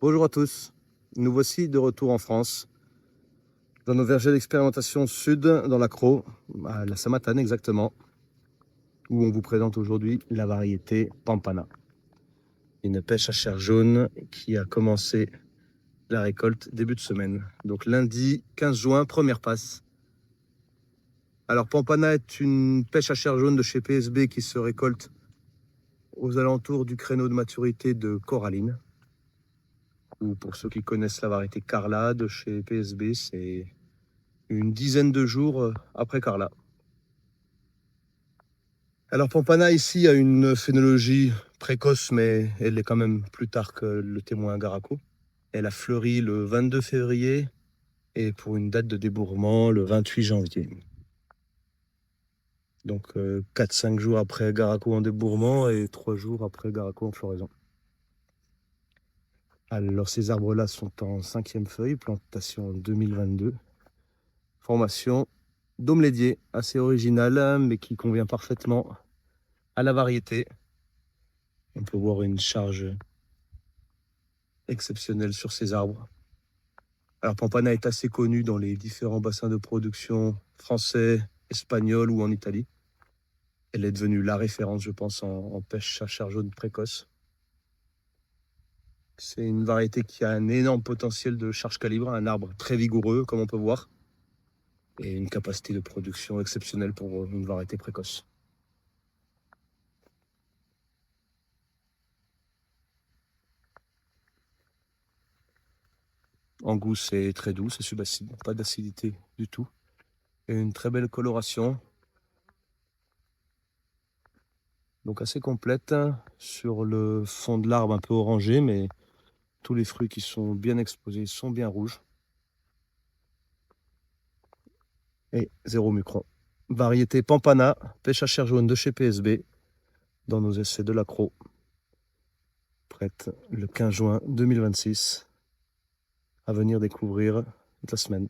Bonjour à tous, nous voici de retour en France, dans nos vergers d'expérimentation sud, dans l'Accro, à la Samatane exactement, où on vous présente aujourd'hui la variété Pampana. Une pêche à chair jaune qui a commencé la récolte début de semaine. Donc lundi 15 juin, première passe. Alors Pampana est une pêche à chair jaune de chez PSB qui se récolte aux alentours du créneau de maturité de Coralline. Ou pour ceux qui connaissent la variété Carla de chez PSB, c'est une dizaine de jours après Carla. Alors Pampana ici a une phénologie précoce, mais elle est quand même plus tard que le témoin Garaco. Elle a fleuri le 22 février et pour une date de débourrement le 28 janvier. Donc 4-5 jours après Garaco en débourrement et 3 jours après Garaco en floraison. Alors ces arbres-là sont en 5e feuille, plantation 2022. Formation dôme laitier, assez originale, mais qui convient parfaitement à la variété. On peut voir une charge exceptionnelle sur ces arbres. Alors Pampana est assez connu dans les différents bassins de production français, espagnols ou en Italie. Elle est devenue la référence, je pense, en pêche à chair jaune précoce. C'est une variété qui a un énorme potentiel de charge calibre, un arbre très vigoureux, comme on peut voir, et une capacité de production exceptionnelle pour une variété précoce. En goût, c'est très doux, c'est subacide, pas d'acidité du tout. Et une très belle coloration. Donc assez complète sur le fond de l'arbre un peu orangé, mais tous les fruits qui sont bien exposés sont bien rouges. Et 0 mucron. Variété Pampana, pêche à chair jaune de chez PSB, dans nos essais de l'Accro. Prête le 15 juin 2026. À venir découvrir toute la semaine.